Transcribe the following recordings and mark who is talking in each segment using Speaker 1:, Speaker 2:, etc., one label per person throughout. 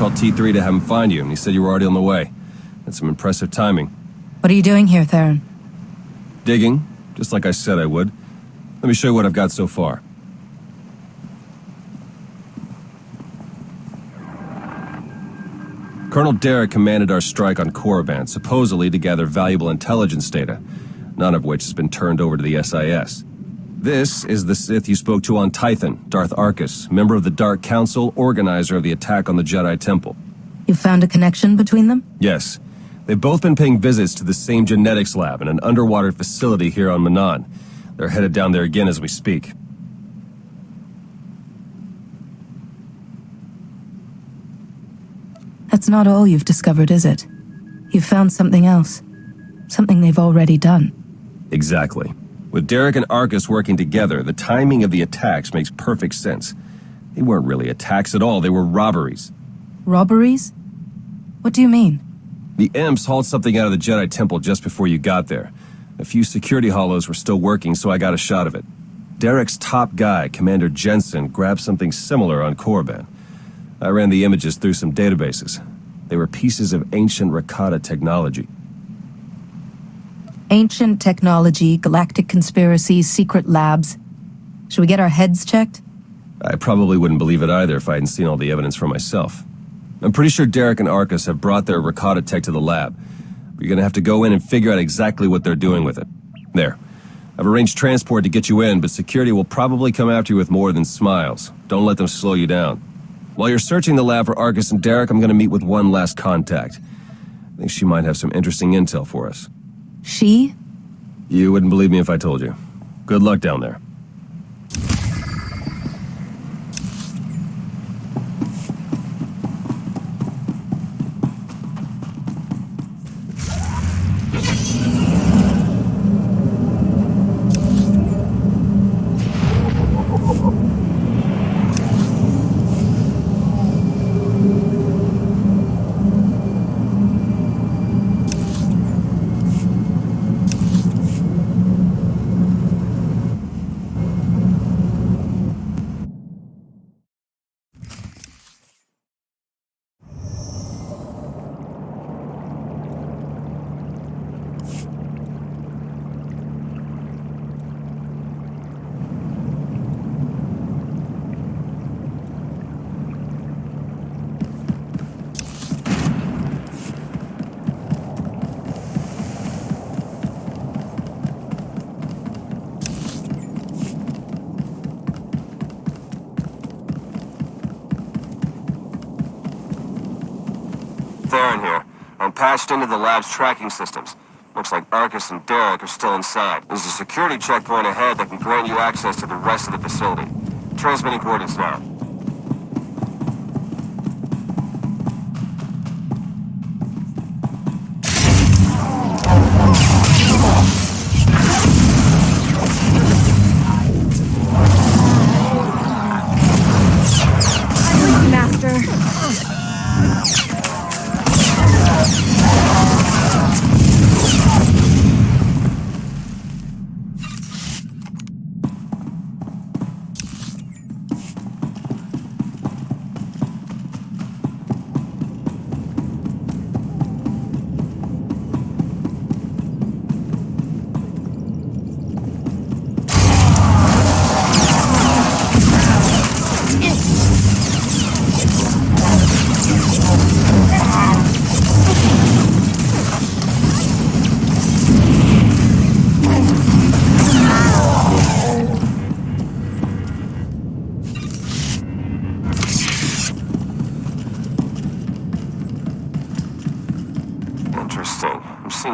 Speaker 1: called T3 to have him find you, and he said you were already on the way. That's some impressive timing.
Speaker 2: What are you doing here, Theron?
Speaker 1: Digging, just like I said I would. Let me show you what I've got so far. Colonel Derek commanded our strike on Korriban, supposedly to gather valuable intelligence data, none of which has been turned over to the SIS. This is the Sith you spoke to on Tython, Darth Arkus, member of the Dark Council, organizer of the attack on the Jedi Temple.
Speaker 2: You found a connection between them?
Speaker 1: Yes. They've both been paying visits to the same genetics lab in an underwater facility here on Manaan. They're headed down there again as we speak.
Speaker 2: That's not all you've discovered, is it? You've found something else. Something they've already done.
Speaker 1: Exactly. With Derek and Arkus working together, the timing of the attacks makes perfect sense. They weren't really attacks at all, they were robberies.
Speaker 2: Robberies? What do you mean?
Speaker 1: The Imps hauled something out of the Jedi Temple just before you got there. A few security hollows were still working, so I got a shot of it. Derek's top guy, Commander Jensen, grabbed something similar on Korriban. I ran the images through some databases. They were pieces of ancient Rakata technology.
Speaker 2: Ancient technology, galactic conspiracy, secret labs. Should we get our heads checked?
Speaker 1: I probably wouldn't believe it either if I hadn't seen all the evidence for myself. I'm pretty sure Derek and Arkus have brought their Rakata tech to the lab. You're gonna have to go in and figure out exactly what they're doing with it. There. I've arranged transport to get you in, but security will probably come after you with more than smiles. Don't let them slow you down. While you're searching the lab for Arkus and Derek, I'm gonna meet with one last contact. I think she might have some interesting intel for us.
Speaker 2: She?
Speaker 1: You wouldn't believe me if I told you. Good luck down there. Theron here. I'm patched into the lab's tracking systems. Looks like Arkus and Derek are still inside. There's a security checkpoint ahead that can grant you access to the rest of the facility. Transmitting coordinates now.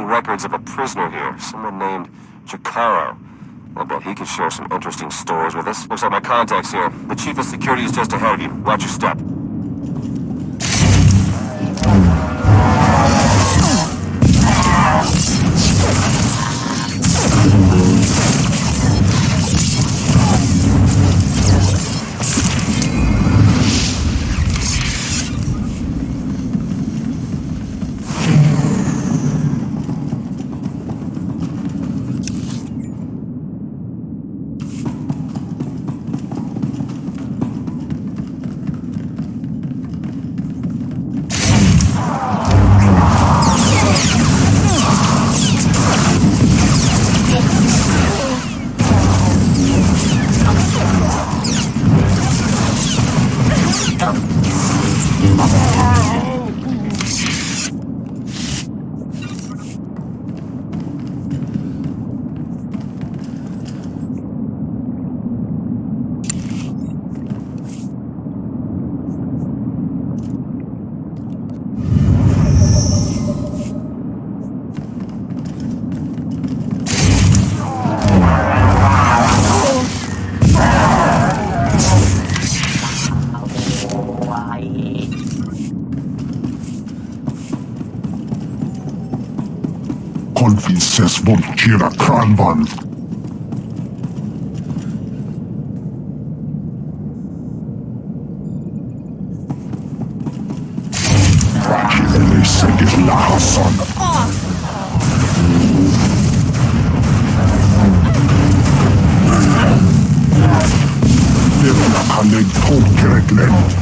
Speaker 1: Records of a prisoner here, someone named Jakaro. I bet he could share some interesting stories with us. Looks like my contact's here. The chief of security is just ahead of you. Watch your step.
Speaker 3: Solvises volkera kranvan. Rakile segir lahasan. Levna kaleg tolkeret lent.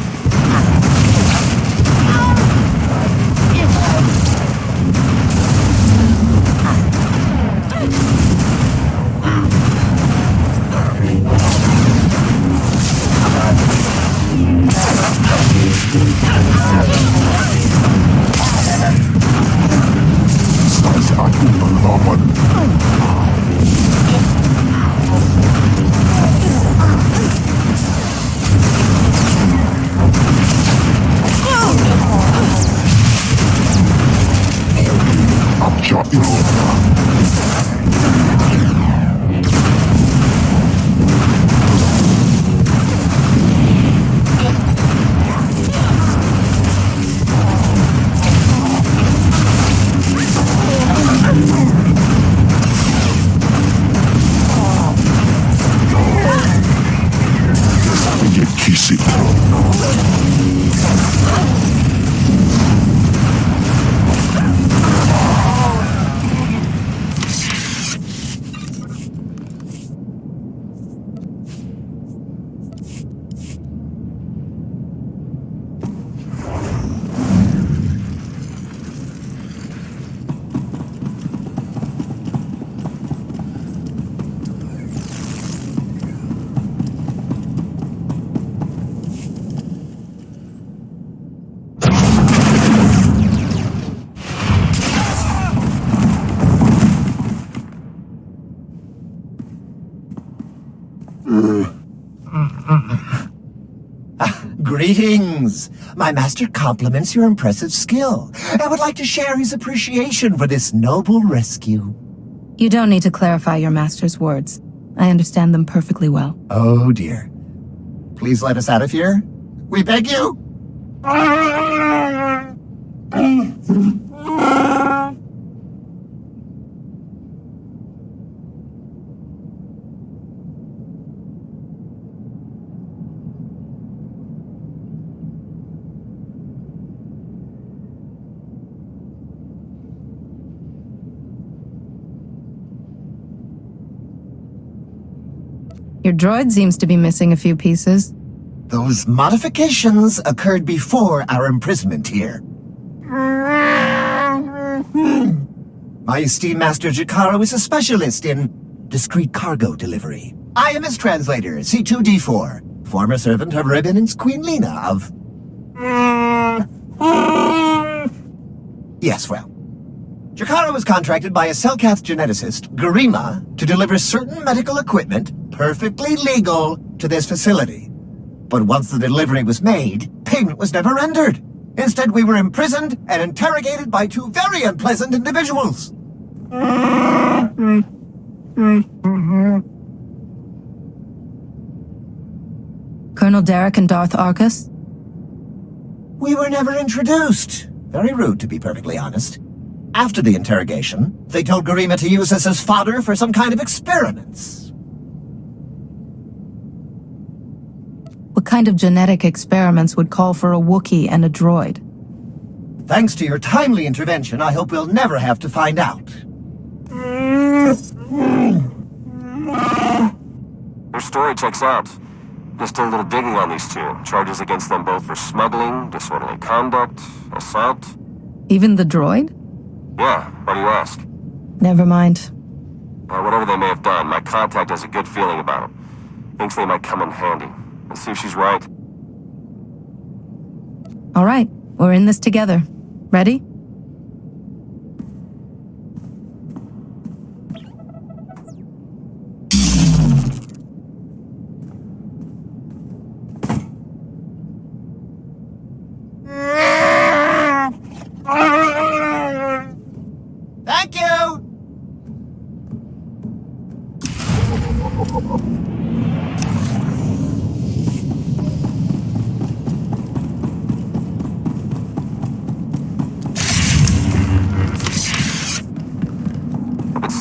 Speaker 4: Greetings! My master compliments your impressive skill and would like to share his appreciation for this noble rescue.
Speaker 2: You don't need to clarify your master's words. I understand them perfectly well.
Speaker 4: Oh dear. Please let us out of here. We beg you!
Speaker 2: Your droid seems to be missing a few pieces.
Speaker 4: Those modifications occurred before our imprisonment here. My esteemed Master Jakaro is a specialist in discreet cargo delivery. I am his translator, C2D4, former servant of Revan and Queen Lena of... Yes, well. Jakaro was contracted by a Selkath geneticist, Garima, to deliver certain medical equipment, perfectly legal, to this facility. But once the delivery was made, payment was never rendered. Instead, we were imprisoned and interrogated by two very unpleasant individuals.
Speaker 2: Colonel Derek and Darth Arcus?
Speaker 4: We were never introduced. Very rude, to be perfectly honest. After the interrogation, they told Garima to use us as fodder for some kind of experiments.
Speaker 2: What kind of genetic experiments would call for a Wookiee and a droid?
Speaker 4: Thanks to your timely intervention, I hope we'll never have to find out.
Speaker 1: Your story checks out. Just did a little digging on these two. Charges against them both for smuggling, disorderly conduct, assault.
Speaker 2: Even the droid?
Speaker 1: Yeah, why do you ask?
Speaker 2: Never mind.
Speaker 1: Whatever they may have done, my contact has a good feeling about them. Thinks they might come in handy. Let's see if she's right.
Speaker 2: All right, we're in this together. Ready?
Speaker 4: Thank you!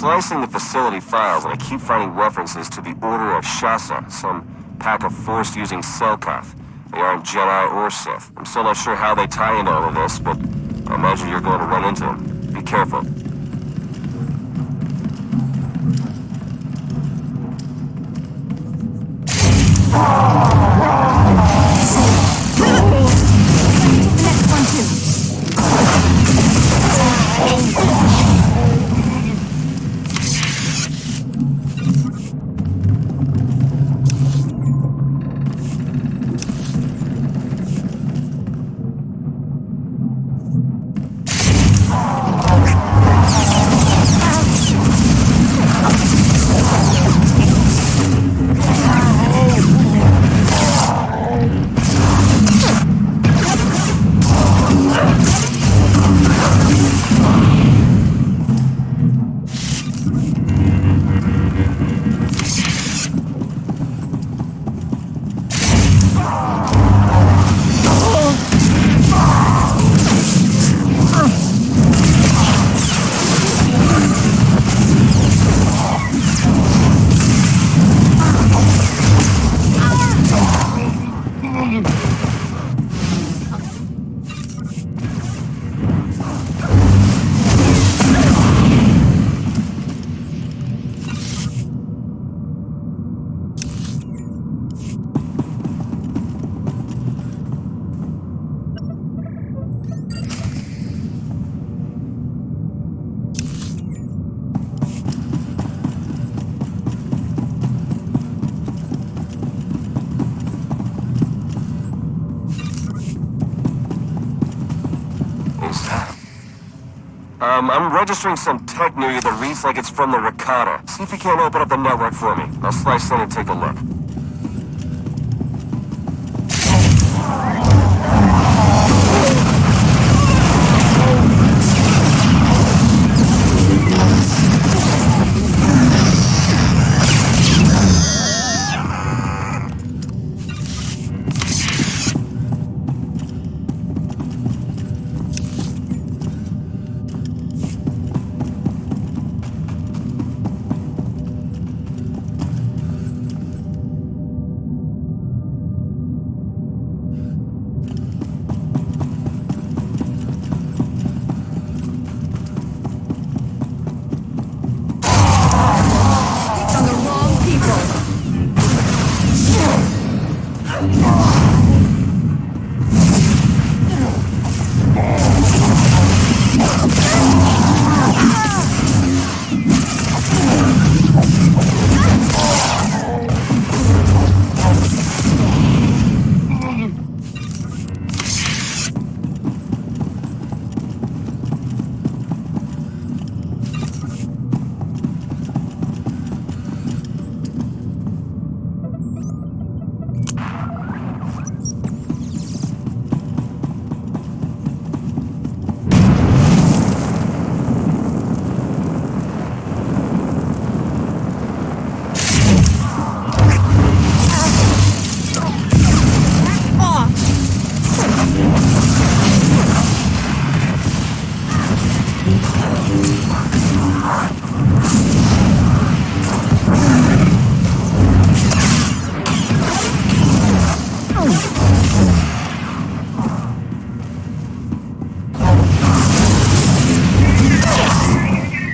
Speaker 1: slicing the facility files, and I keep finding references to the Order of Shasa, some pack of Force-using Selkath. They aren't Jedi or Sith. I'm still not sure how they tie into all of this, but I imagine you're going to run into them. Be careful. I'm registering some tech near you that reads like it's from the Rakata. See if you can't open up the network for me. I'll slice in and take a look.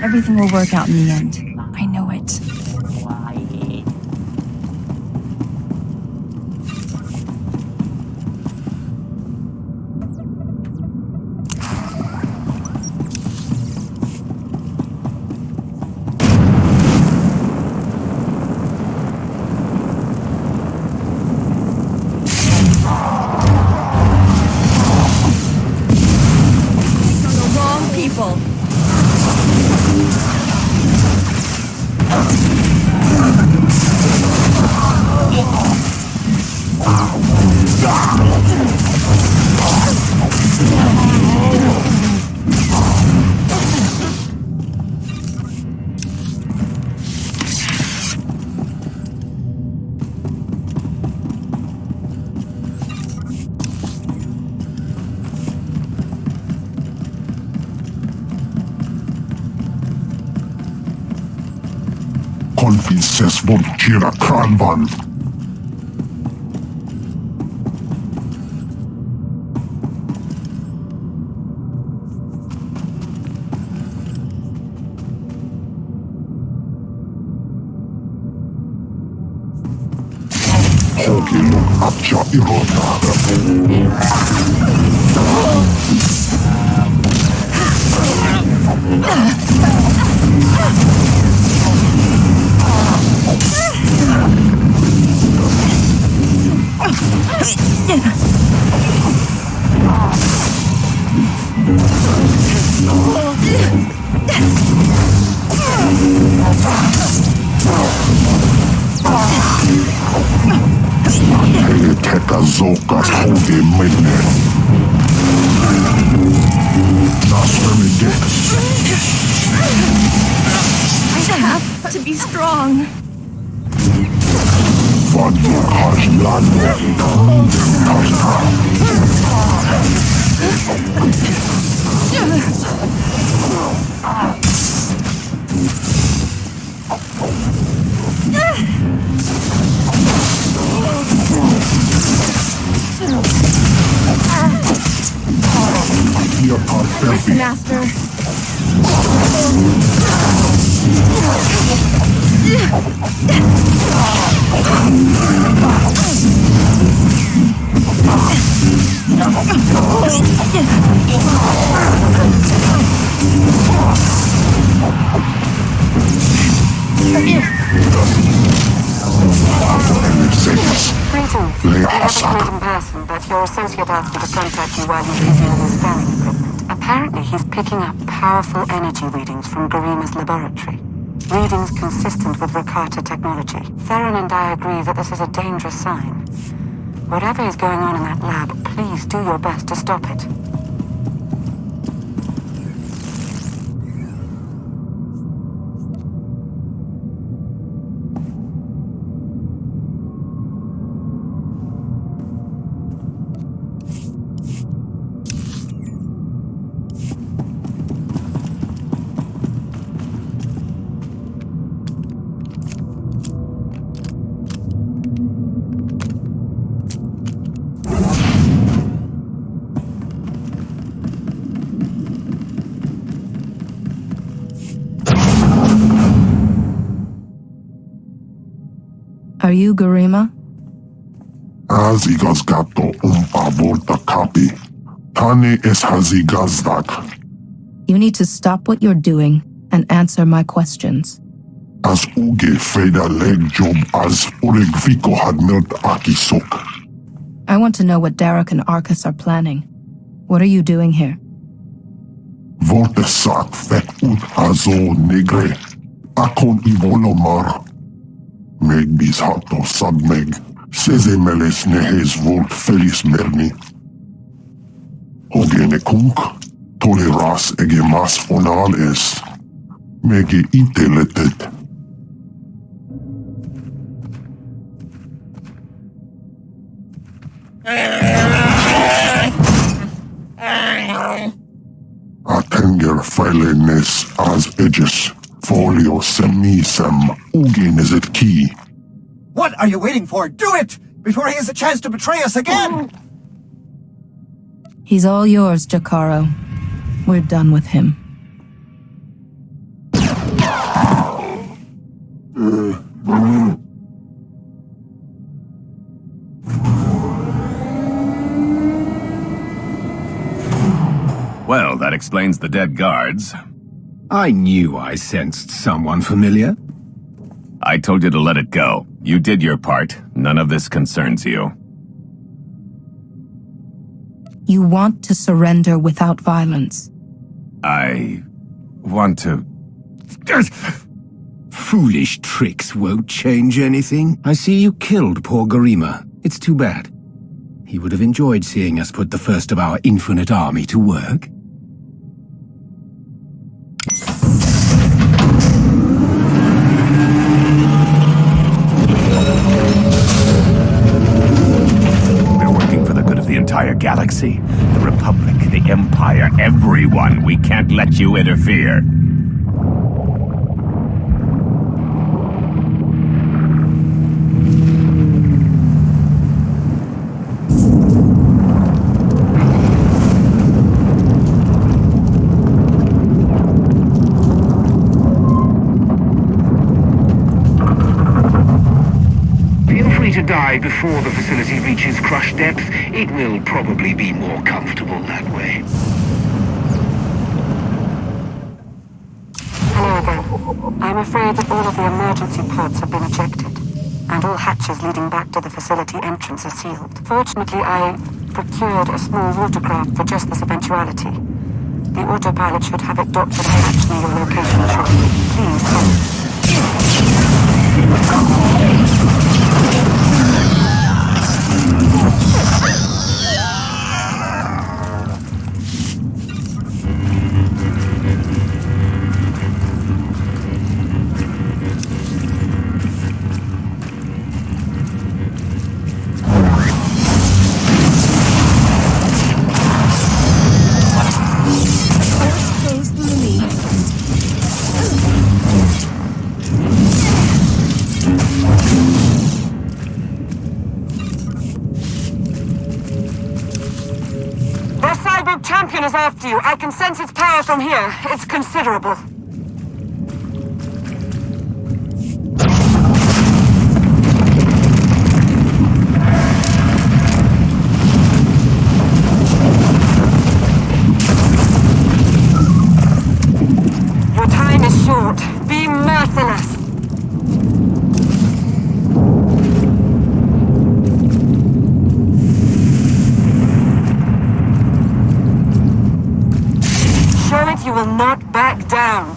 Speaker 2: Everything will work out in the end. I know it.
Speaker 3: Konfises von Kira Kranvan. Hogilun Atja Irota. Teka Zokas Hoge Mene. Nasfemidex.
Speaker 2: I have to be strong.
Speaker 3: Vadur Hajlano.
Speaker 2: Master.
Speaker 5: In person, but your associate asked me to contact you while he's busy with his scanning equipment. Apparently, he's picking up powerful energy readings from Garima's laboratory. Readings consistent with Rakata technology. Theron and I agree that this is a dangerous sign. Whatever is going on in that lab, please do your best to stop it.
Speaker 2: Are you Garima?
Speaker 3: Hazigas gato volta kapi. Tane es hazigazdak.
Speaker 2: You need to stop what you're doing and answer my questions.
Speaker 3: As uge feda leg job as uregviko had melt akisok.
Speaker 2: I want to know what Derek and Arcus are planning. What are you doing here?
Speaker 3: Volte sak fek ut azo negre. Akon ivolomar. Meg bis hato sabmeg. Seze meles nehes volt felis merni. Hogene kunk. Toleras ege mas fonal es. Mege iteletet. Atenger feilenes as edges. Folio semisem ugenezet key.
Speaker 4: What are you waiting for? Do it! Before he has a chance to betray us again!
Speaker 2: He's all yours, Jakaro. We're done with him.
Speaker 1: Well, that explains the dead guards.
Speaker 6: I knew I sensed someone familiar.
Speaker 1: I told you to let it go. You did your part. None of this concerns you.
Speaker 2: You want to surrender without violence.
Speaker 1: I want to...
Speaker 6: Foolish tricks won't change anything. I see you killed poor Garima. It's too bad. He would have enjoyed seeing us put the first of our infinite army to work.
Speaker 1: We're working for the good of the entire galaxy. The Republic, the Empire, everyone. We can't let you interfere.
Speaker 6: to die before the facility reaches crush depth, it will probably be more comfortable that way.
Speaker 5: Hello again. I'm afraid that all of the emergency pods have been ejected, and all hatches leading back to the facility entrance are sealed. Fortunately, I procured a small watercraft for just this eventuality. The autopilot should have it docked at a hatch near your location shortly. Please hold. Champion is after you. I can sense its power from here. It's considerable. Your time is short. Be merciless. You will not back down.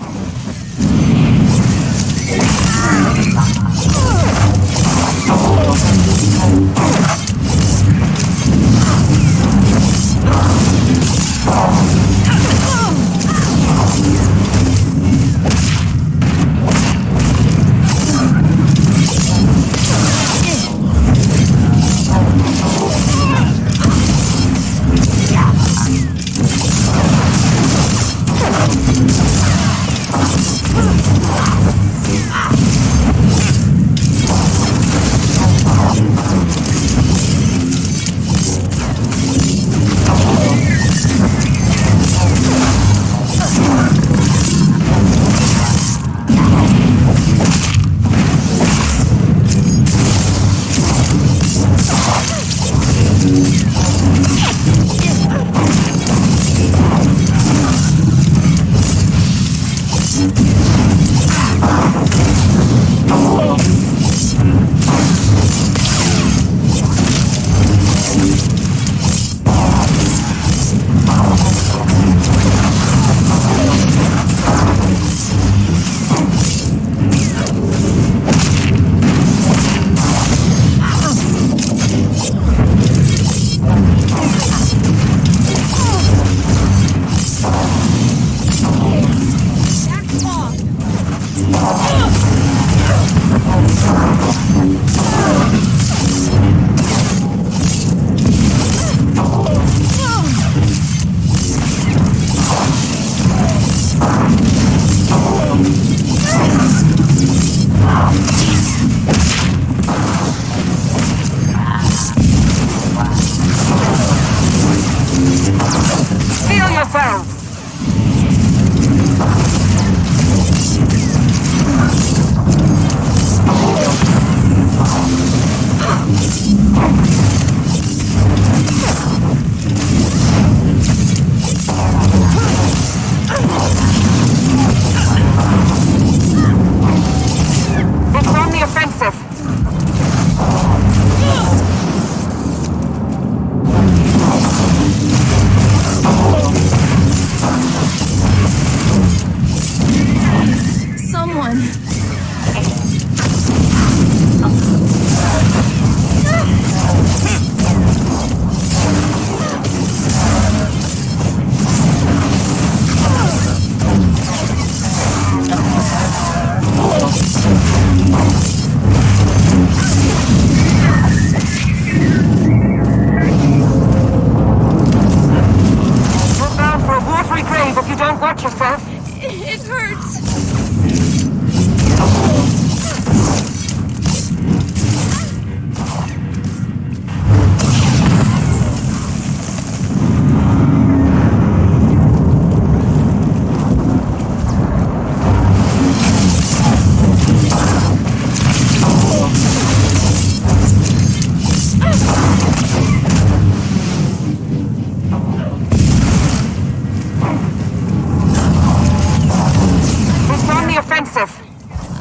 Speaker 5: effective.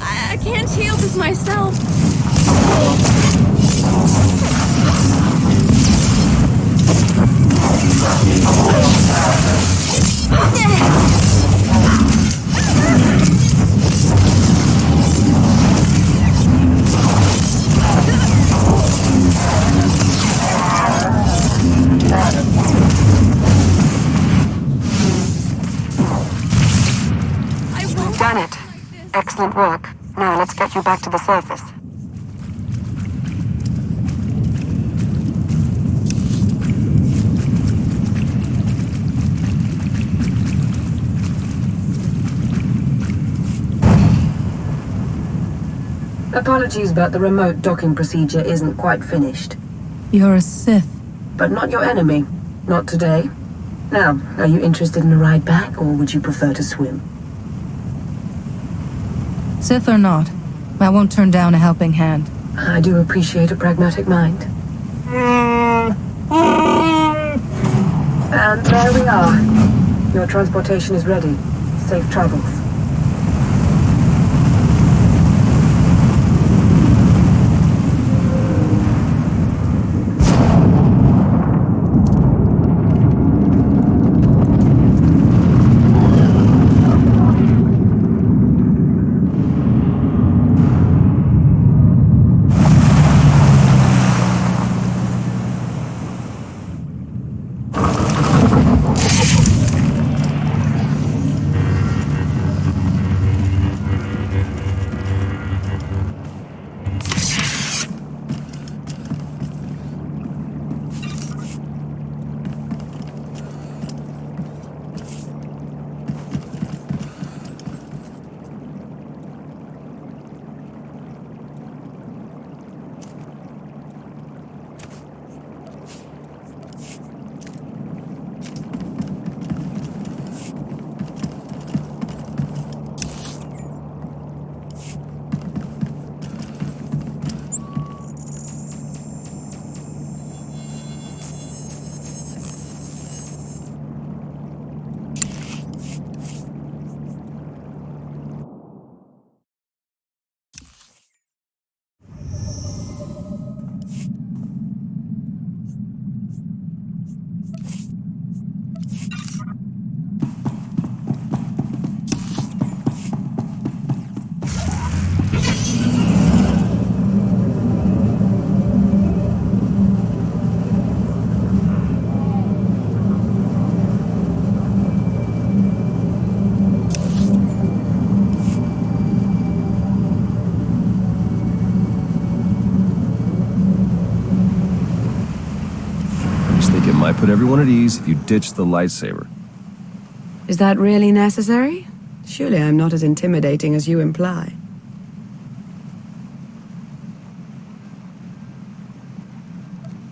Speaker 7: I can't heal this myself.
Speaker 5: We've done it. Excellent work. Now let's get you back to the surface.
Speaker 8: Apologies, but the remote docking procedure isn't quite finished.
Speaker 2: You're a Sith.
Speaker 8: But not your enemy. Not today. Now, are you interested in a ride back, or would you prefer to swim?
Speaker 2: Sith or not, I won't turn down a helping hand.
Speaker 8: I do appreciate a pragmatic mind. And there we are. Your transportation is ready. Safe travels.
Speaker 1: Might put everyone at ease if you ditch the lightsaber.
Speaker 8: Is that really necessary? Surely I'm not as intimidating as you imply.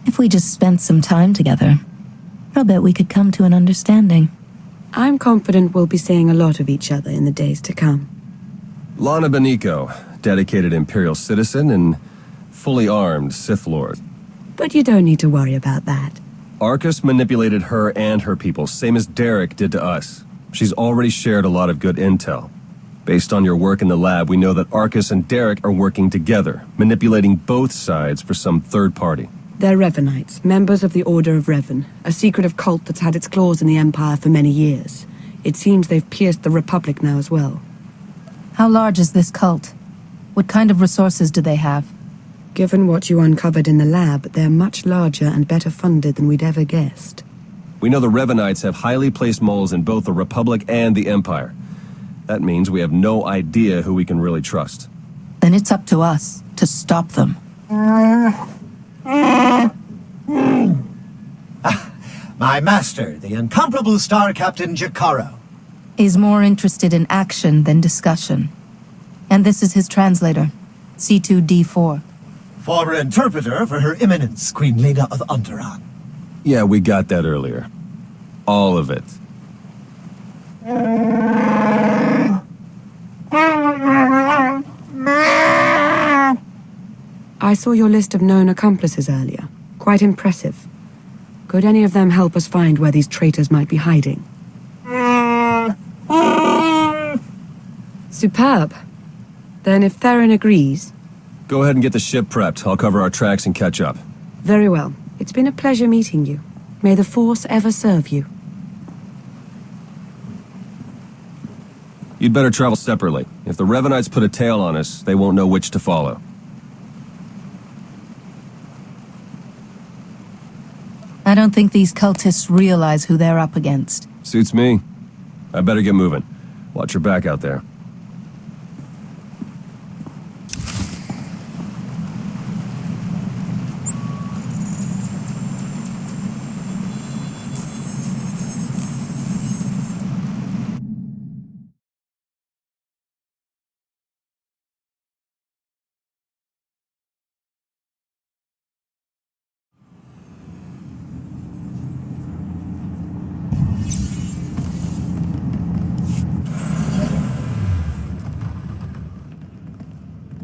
Speaker 2: If we just spent some time together, I'll bet we could come to an understanding.
Speaker 8: I'm confident we'll be seeing a lot of each other in the days to come.
Speaker 1: Lana Beniko, dedicated Imperial citizen and fully armed Sith Lord.
Speaker 8: But you don't need to worry about that.
Speaker 1: Arcus manipulated her and her people, same as Derek did to us. She's already shared a lot of good intel. Based on your work in the lab, we know that Arcus and Derek are working together, manipulating both sides for some third party.
Speaker 8: They're Revanites, members of the Order of Revan, a secretive cult that's had its claws in the Empire for many years. It seems they've pierced the Republic now as well.
Speaker 2: How large is this cult? What kind of resources do they have?
Speaker 8: Given what you uncovered in the lab, they're much larger and better funded than we'd ever guessed.
Speaker 1: We know the Revanites have highly placed moles in both the Republic and the Empire. That means we have no idea who we can really trust.
Speaker 2: Then it's up to us to stop them.
Speaker 4: My master, the incomparable Star Captain Jakaro.
Speaker 2: Is more interested in action than discussion. And this is his translator, C2D4.
Speaker 4: Former interpreter for Her Eminence, Queen Leda of Onderon.
Speaker 1: Yeah, we got that earlier. All of it.
Speaker 8: I saw your list of known accomplices earlier. Quite impressive. Could any of them help us find where these traitors might be hiding? Superb. Then if Theron agrees...
Speaker 1: Go ahead and get the ship prepped. I'll cover our tracks and catch up.
Speaker 8: Very well. It's been a pleasure meeting you. May the Force ever serve you.
Speaker 1: You'd better travel separately. If the Revanites put a tail on us, they won't know which to follow.
Speaker 2: I don't think these cultists realize who they're up against.
Speaker 1: Suits me. I better get moving. Watch your back out there.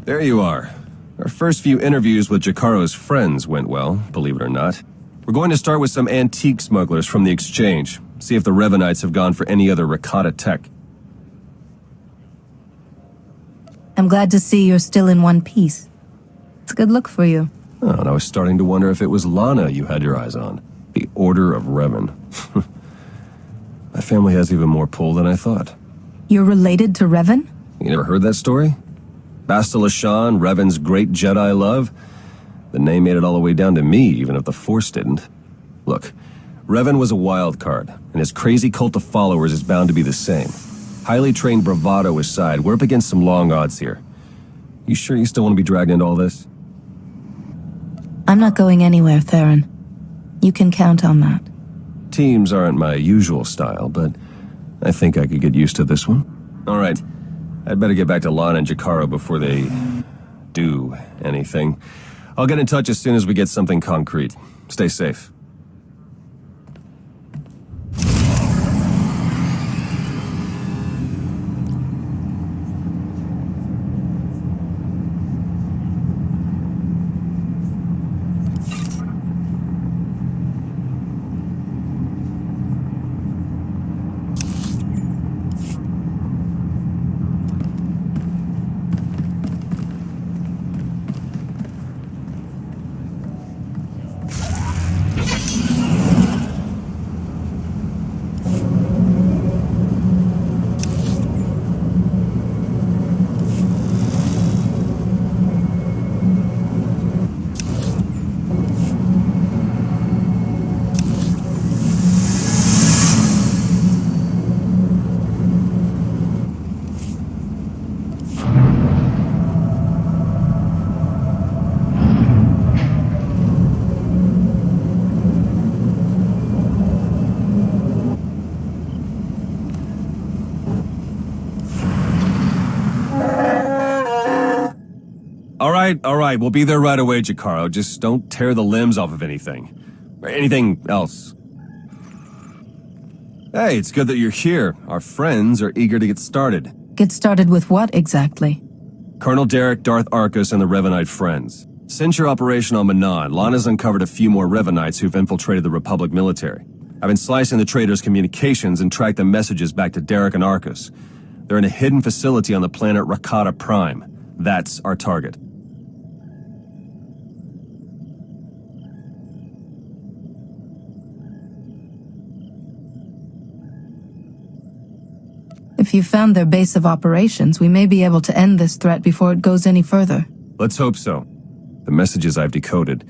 Speaker 1: There you are. Our first few interviews with Jakaro's friends went well, believe it or not. We're going to start with some antique smugglers from the exchange, see if the Revanites have gone for any other Rakata tech.
Speaker 2: I'm glad to see you're still in one piece. It's a good look for you.
Speaker 1: Oh, and I was starting to wonder if it was Lana you had your eyes on. The Order of Revan. My family has even more pull than I thought.
Speaker 2: You're related to Revan?
Speaker 1: You never heard that story? Bastila Shan, Revan's great Jedi love? The name made it all the way down to me, even if the Force didn't. Look, Revan was a wild card, and his crazy cult of followers is bound to be the same. Highly trained bravado aside, we're up against some long odds here. You sure you still want to be dragged into all this?
Speaker 2: I'm not going anywhere, Theron. You can count on that.
Speaker 1: Teams aren't my usual style, but I think I could get used to this one. All right. I'd better get back to Lana and Jakaro before they do anything. I'll get in touch as soon as we get something concrete. Stay safe. All right, we'll be there right away, Jakaro. Just don't tear the limbs off of anything. Or anything else. Hey, it's good that you're here. Our friends are eager to get started.
Speaker 2: Get started with what, exactly?
Speaker 1: Colonel Derek, Darth Arcus, and the Revanite friends. Since your operation on Manaan, Lana's uncovered a few more Revanites who've infiltrated the Republic military. I've been slicing the traitors' communications and tracked the messages back to Derek and Arcus. They're in a hidden facility on the planet Rakata Prime. That's our target.
Speaker 2: If you found their base of operations, we may be able to end this threat before it goes any further.
Speaker 1: Let's hope so. The messages I've decoded.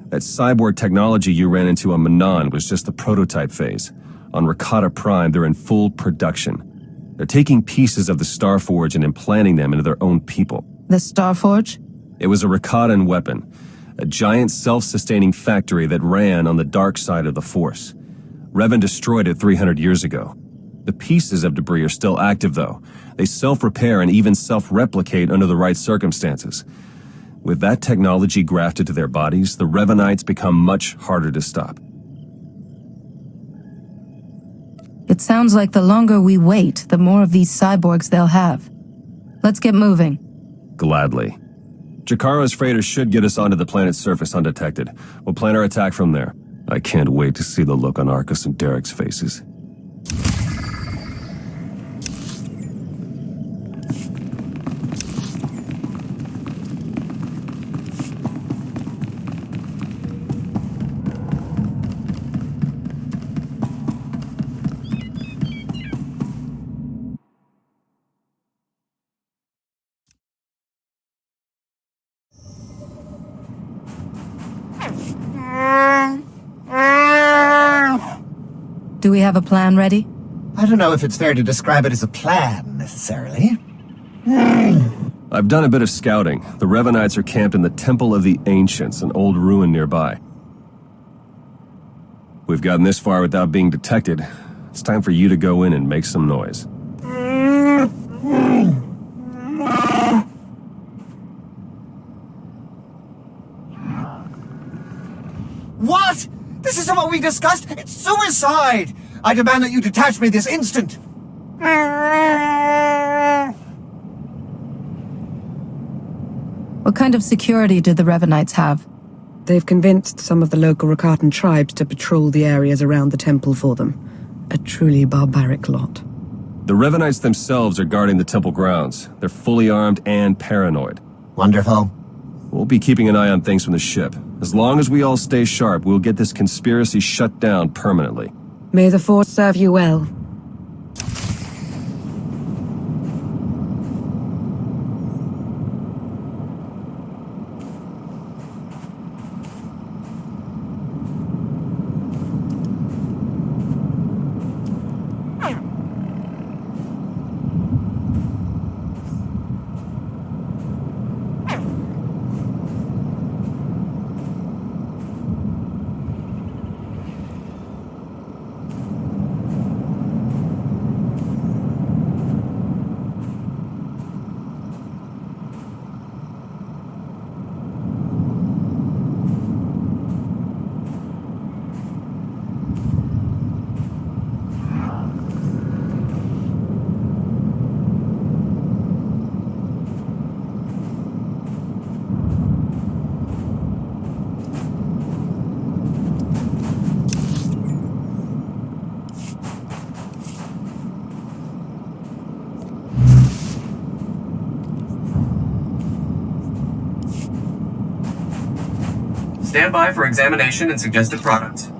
Speaker 1: That cyborg technology you ran into on Manaan was just the prototype phase. On Rakata Prime, they're in full production. They're taking pieces of the Starforge and implanting them into their own people.
Speaker 2: The Starforge?
Speaker 1: It was a Rakatan weapon. A giant self-sustaining factory that ran on the dark side of the Force. Revan destroyed it 300 years ago. The pieces of debris are still active, though. They self-repair and even self-replicate under the right circumstances. With that technology grafted to their bodies, the Revanites become much harder to stop.
Speaker 2: It sounds like the longer we wait, the more of these cyborgs they'll have. Let's get moving.
Speaker 1: Gladly. Jakaro's freighters should get us onto the planet's surface undetected. We'll plan our attack from there. I can't wait to see the look on Arcus and Derek's faces.
Speaker 2: Do we have a plan ready?
Speaker 4: I don't know if it's fair to describe it as a plan, necessarily.
Speaker 1: I've done a bit of scouting. The Revanites are camped in the Temple of the Ancients, an old ruin nearby. We've gotten this far without being detected. It's time for you to go in and make some noise.
Speaker 4: What? This isn't what we discussed! It's suicide! I demand that you detach me this instant!
Speaker 2: What kind of security do the Revanites have?
Speaker 8: They've convinced some of the local Rakatan tribes to patrol the areas around the temple for them. A truly barbaric lot.
Speaker 1: The Revanites themselves are guarding the temple grounds. They're fully armed and paranoid.
Speaker 4: Wonderful.
Speaker 1: We'll be keeping an eye on things from the ship. As long as we all stay sharp, we'll get this conspiracy shut down permanently.
Speaker 8: May the Force serve you well.
Speaker 9: Stand by for examination and suggested products.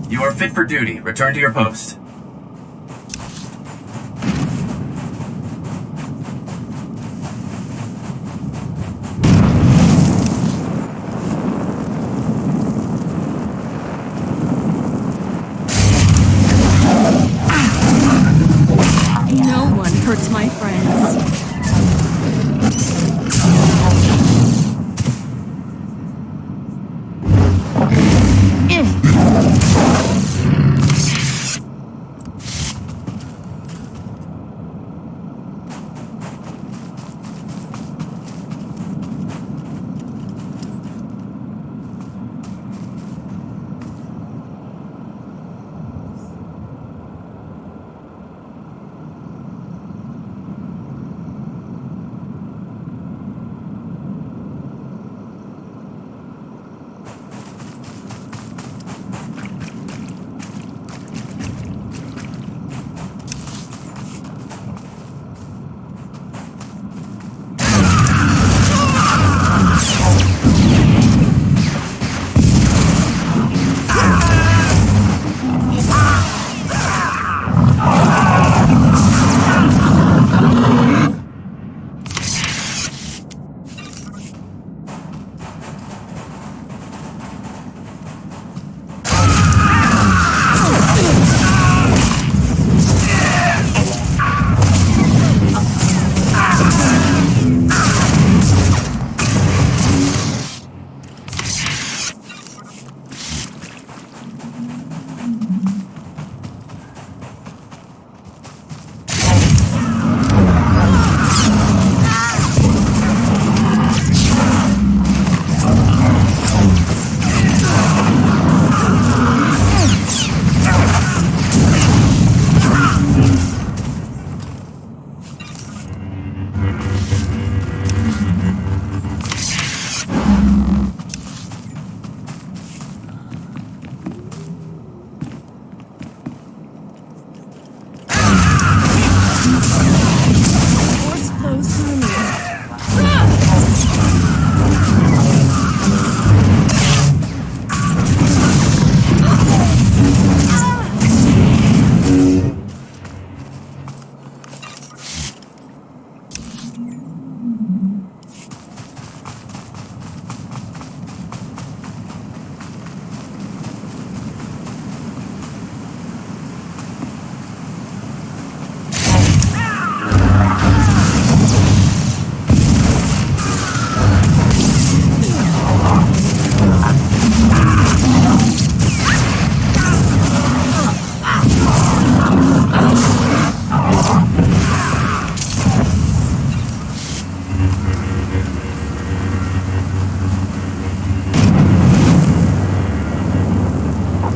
Speaker 9: You are fit for duty. Return to your post.
Speaker 7: No one hurts my friends.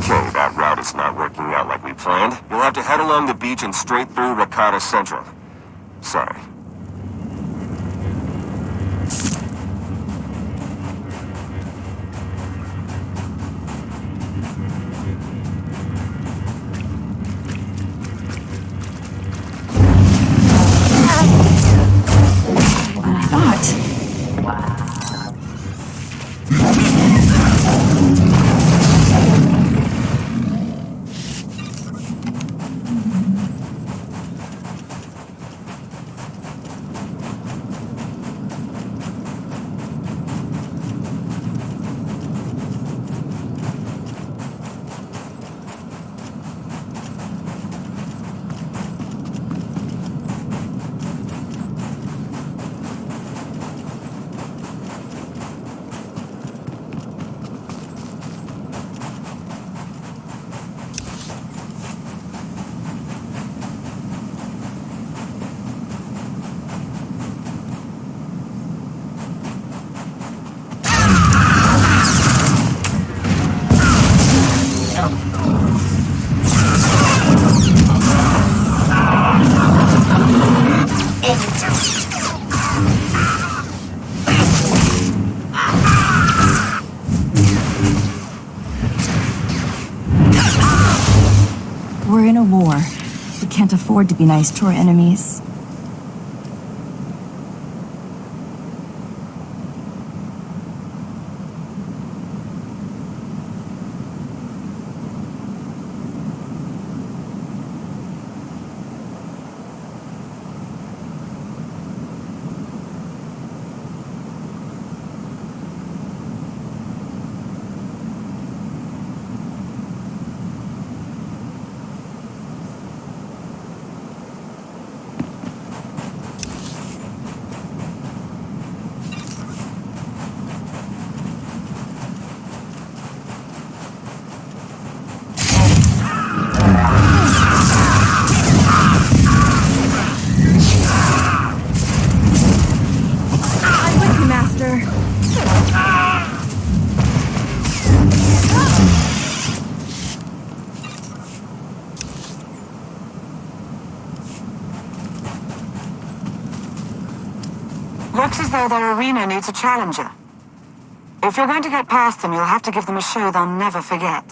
Speaker 1: Okay, that route is not working out like we planned. You'll have to head along the beach and straight through Rakata Central. Sorry.
Speaker 7: We're in a war. We can't afford to be nice to our enemies.
Speaker 5: Looks as though their arena needs a challenger. If you're going to get past them, you'll have to give them a show they'll never forget.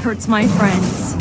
Speaker 7: Hurts my friends.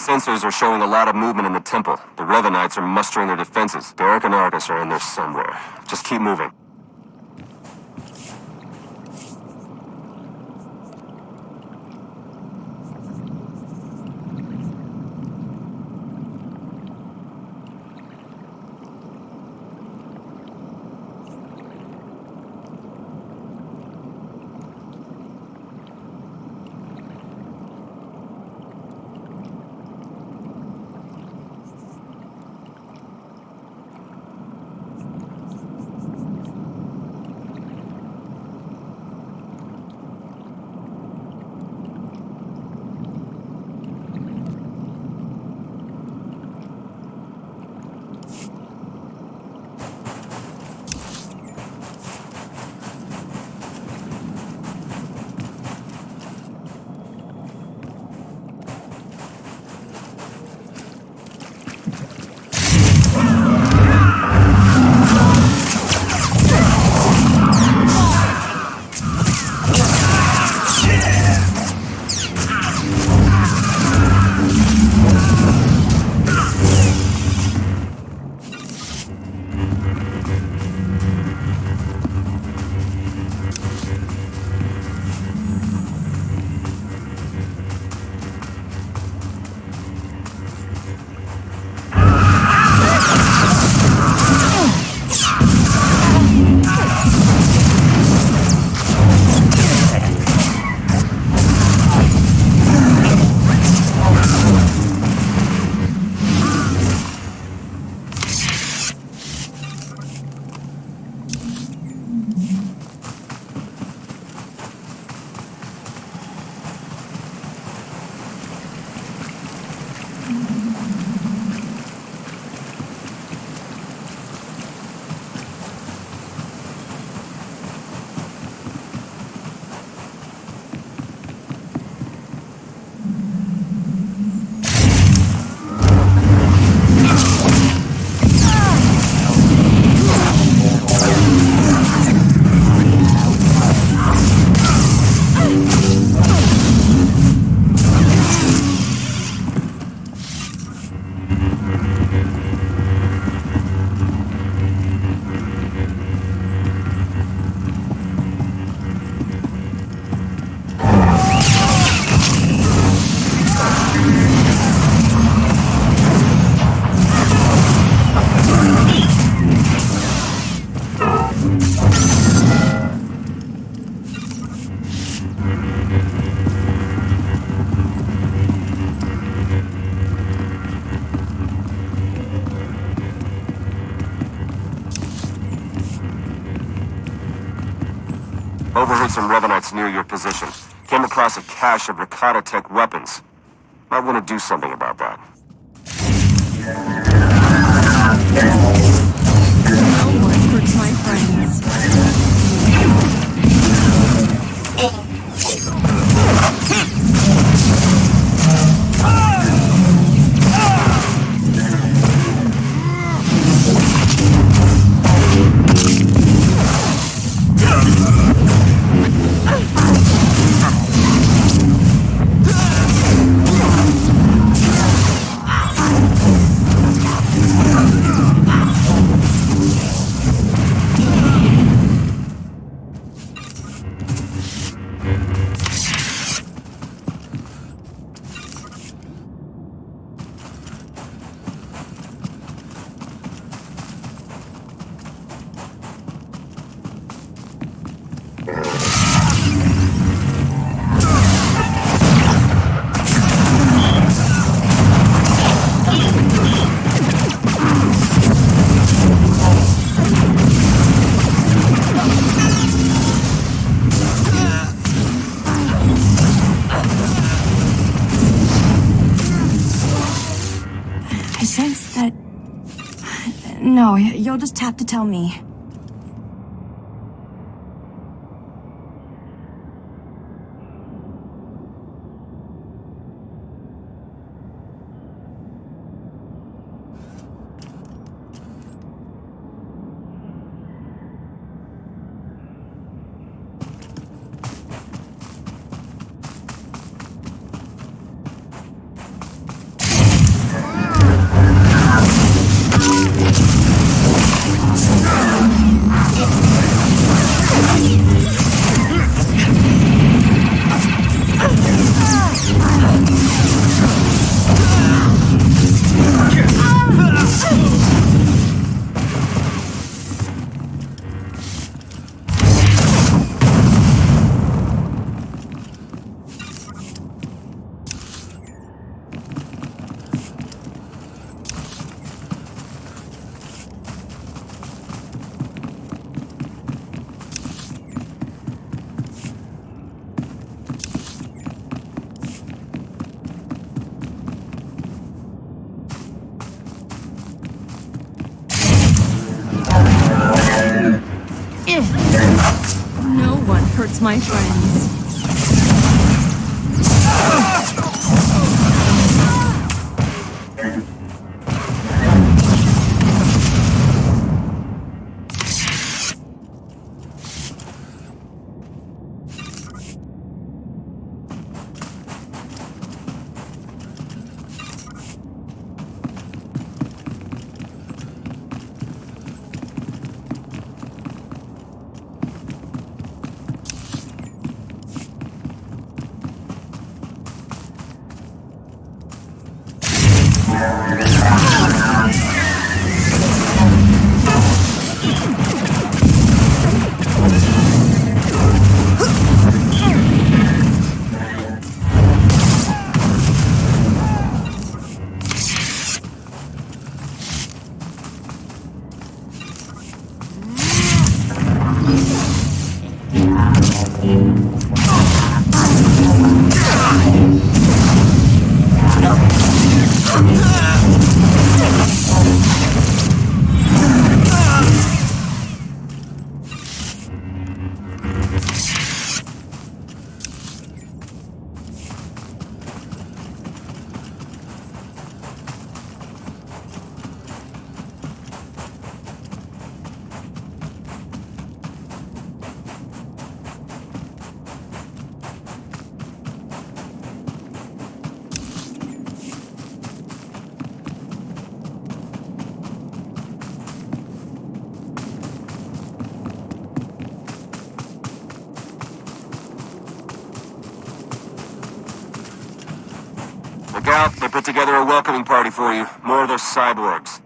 Speaker 1: sensors are showing a lot of movement in the temple. The Revanites are mustering their defenses. Derek and Arcus are in there somewhere. Just keep moving. Overheard some Revanites near your position. Came across a cache of Rakata tech weapons. Might want to do something about that.
Speaker 7: Homework for my friends. I sense that... No, you'll just have to tell me. No one hurts my friends.
Speaker 1: Look out, they put together a welcoming party for you. More of those cyborgs.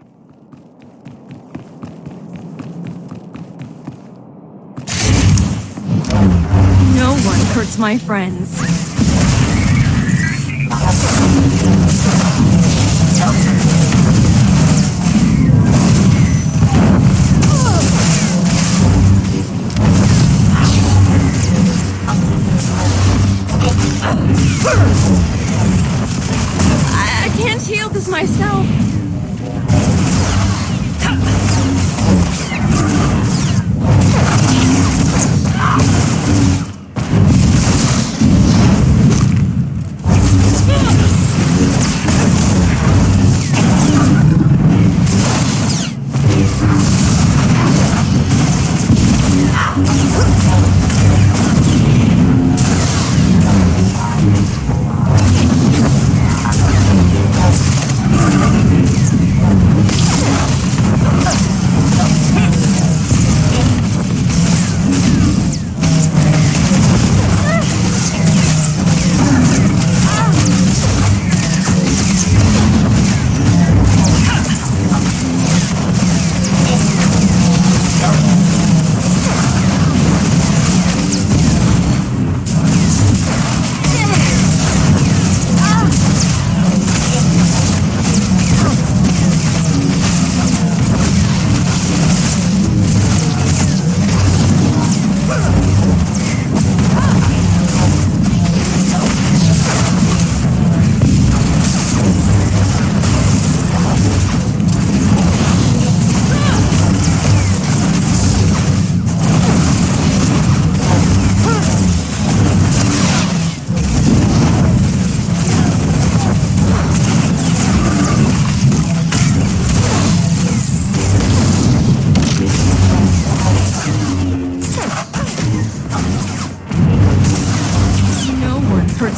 Speaker 7: No one hurts my friends. I can't heal this myself.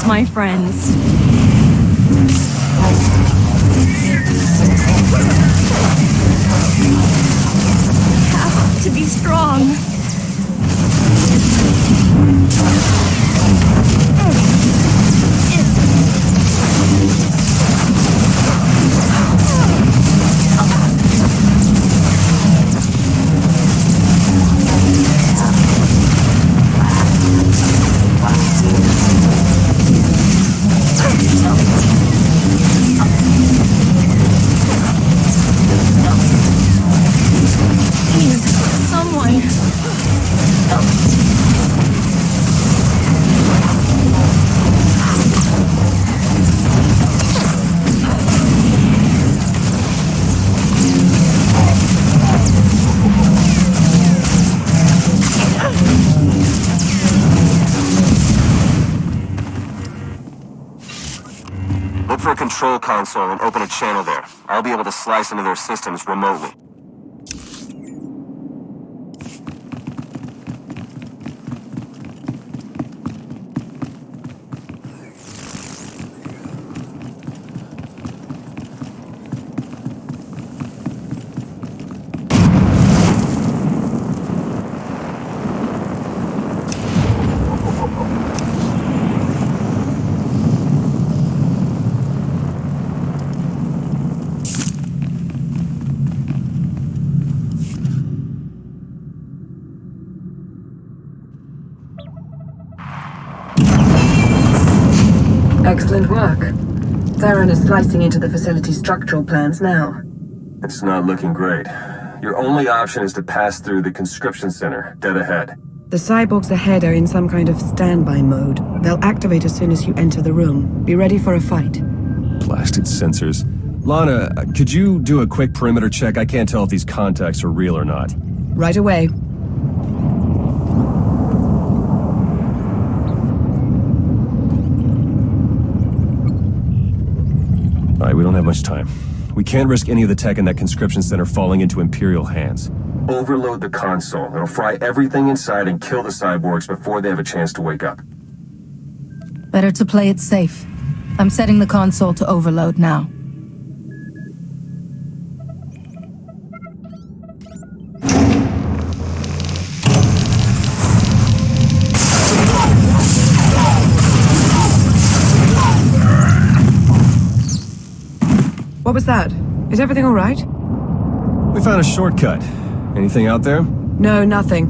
Speaker 7: My friends. Have to be strong. Please, someone.
Speaker 1: for a control console and open a channel there. I'll be able to slice into their systems remotely.
Speaker 8: Excellent work. Theron is slicing into the facility's structural plans now.
Speaker 1: It's not looking great. Your only option is to pass through the conscription center, dead ahead.
Speaker 8: The cyborgs ahead are in some kind of standby mode. They'll activate as soon as you enter the room. Be ready for a fight.
Speaker 1: Blasted sensors. Lana, could you do a quick perimeter check? I can't tell if these contacts are real or not.
Speaker 8: Right away.
Speaker 1: Alright, we don't have much time. We can't risk any of the tech in that conscription center falling into Imperial hands. Overload the console. It'll fry everything inside and kill the cyborgs before they have a chance to wake up.
Speaker 2: Better to play it safe. I'm setting the console to overload now.
Speaker 8: What was that? Is everything all right?
Speaker 1: We found a shortcut. Anything out there?
Speaker 8: No, nothing.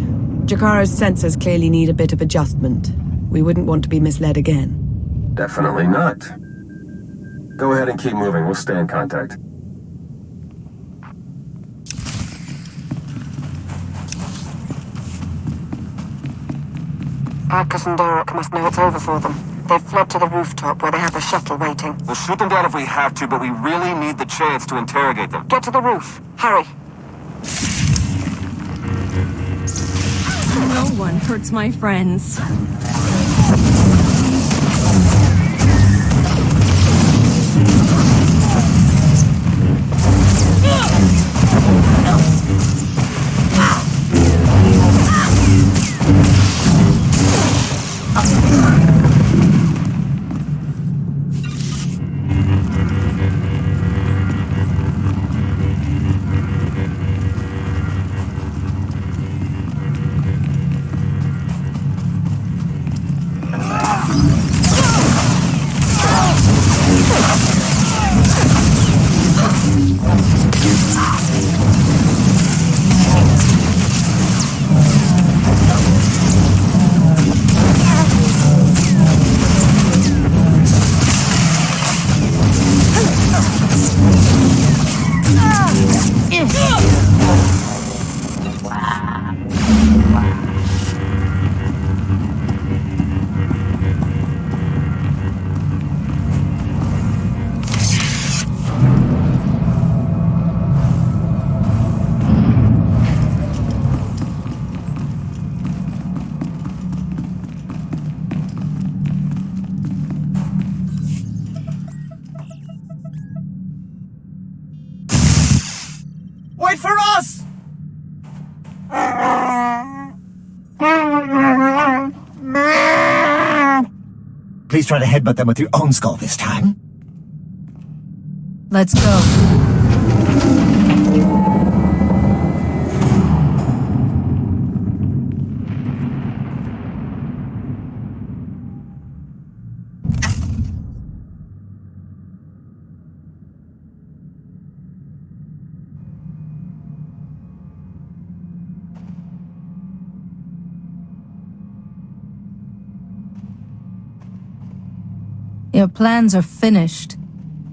Speaker 8: Jakara's sensors clearly need a bit of adjustment. We wouldn't want to be misled again.
Speaker 1: Definitely not. Go ahead and keep moving. We'll stay in contact.
Speaker 5: Arcus and Derek must know it's over for them. They've fled to the rooftop where they have a shuttle waiting.
Speaker 1: We'll shoot them down if we have to, but we really need the chance to interrogate them.
Speaker 5: Get to the roof. Hurry.
Speaker 7: No one hurts my friends.
Speaker 4: Wait for us! Please try to headbutt them with your own skull this time.
Speaker 2: Let's go. Your plans are finished.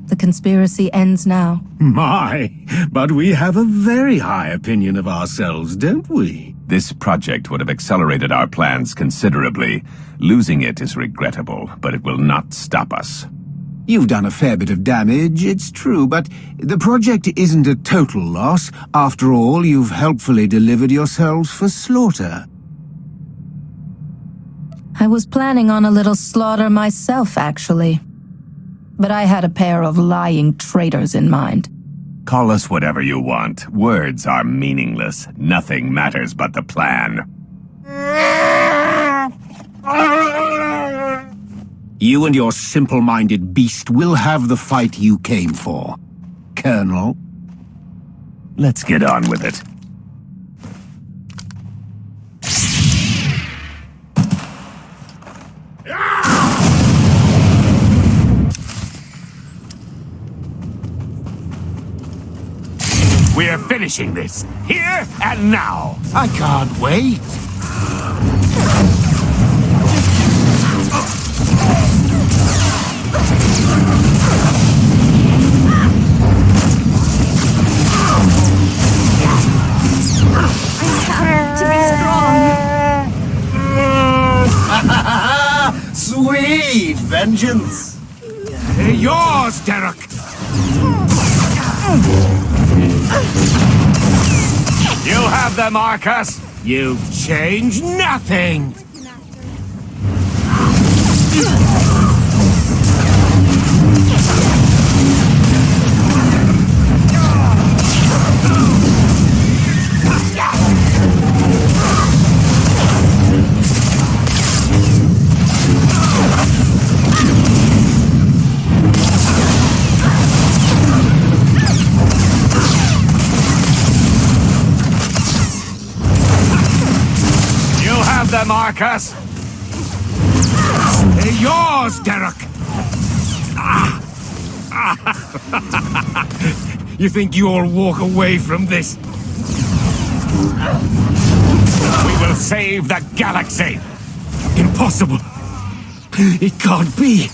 Speaker 2: The conspiracy ends now.
Speaker 6: My, but we have a very high opinion of ourselves, don't we?
Speaker 10: This project would have accelerated our plans considerably. Losing it is regrettable, but it will not stop us.
Speaker 6: You've done a fair bit of damage, it's true, but the project isn't a total loss. After all, you've helpfully delivered yourselves for slaughter.
Speaker 2: I was planning on a little slaughter myself, actually. But I had a pair of lying traitors in mind.
Speaker 10: Call us whatever you want. Words are meaningless. Nothing matters but the plan.
Speaker 6: You and your simple-minded beast will have the fight you came for, Colonel.
Speaker 10: Let's get on with it. We're finishing this, here and now.
Speaker 6: I can't wait.
Speaker 7: To be strong.
Speaker 4: Sweet vengeance!
Speaker 6: Yours, Derek!
Speaker 10: You have them, Arcus!
Speaker 6: You've changed nothing!
Speaker 10: Them, Arcus!
Speaker 6: They're yours, Derek! You think you'll walk away from this?
Speaker 10: We will save the galaxy!
Speaker 6: Impossible! It can't be!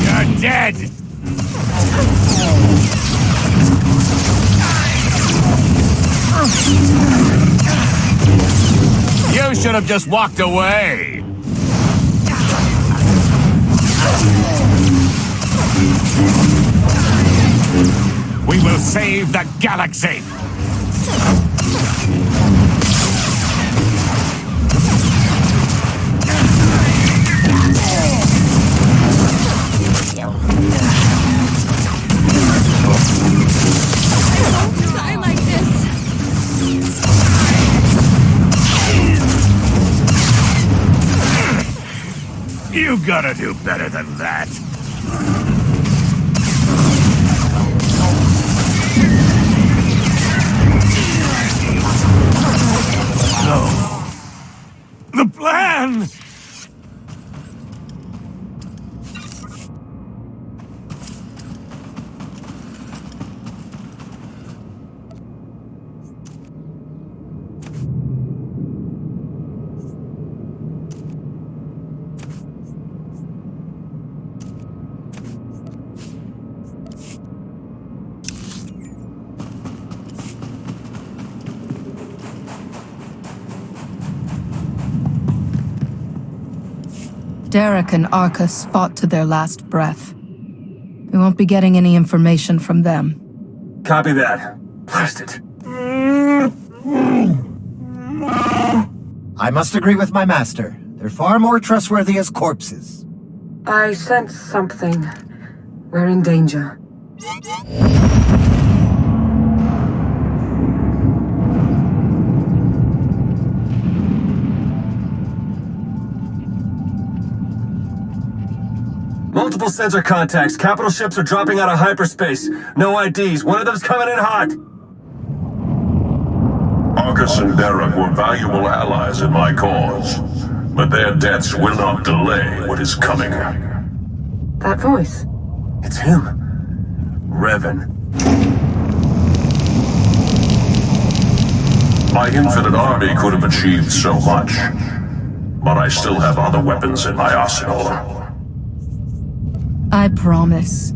Speaker 10: You're dead! You should have just walked away! We will save the galaxy!
Speaker 7: Die like this.
Speaker 10: You gotta do better than that. No. The plan!
Speaker 2: Derek and Arcus fought to their last breath. We won't be getting any information from them.
Speaker 1: Copy that. Blast it.
Speaker 4: I must agree with my master. They're far more trustworthy as corpses.
Speaker 8: I sense something. We're in danger.
Speaker 1: Multiple sensor contacts. Capital ships are dropping out of hyperspace. No IDs. One of them's coming in hot.
Speaker 3: Arcus and Derek were valuable allies in my cause, but their deaths will not delay what is coming.
Speaker 8: That voice.
Speaker 1: It's him. Revan.
Speaker 3: My infinite army could have achieved so much, but I still have other weapons in my arsenal.
Speaker 2: I promise.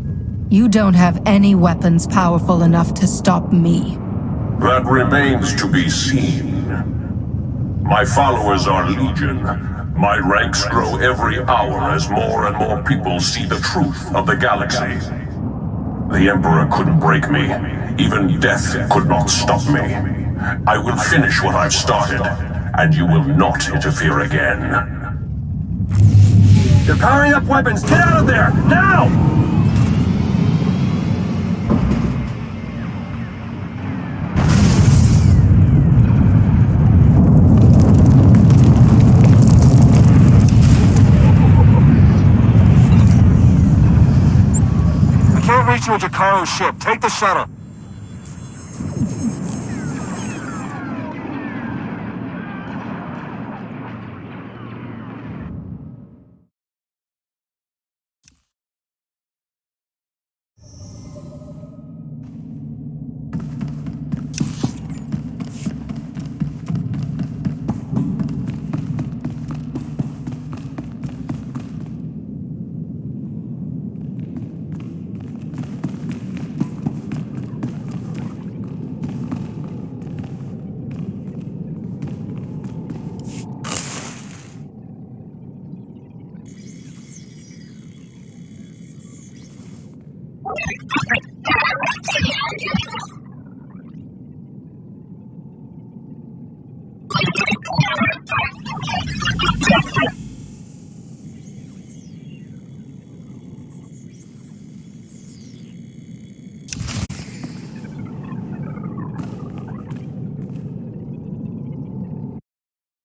Speaker 2: You don't have any weapons powerful enough to stop me.
Speaker 3: That remains to be seen. My followers are legion. My ranks grow every hour as more and more people see the truth of the galaxy. The Emperor couldn't break me. Even death could not stop me. I will finish what I've started, and you will not interfere again.
Speaker 1: They're powering up weapons! Get out of there! Now!
Speaker 3: Can't reach you with Jakaro's ship. Take the shuttle.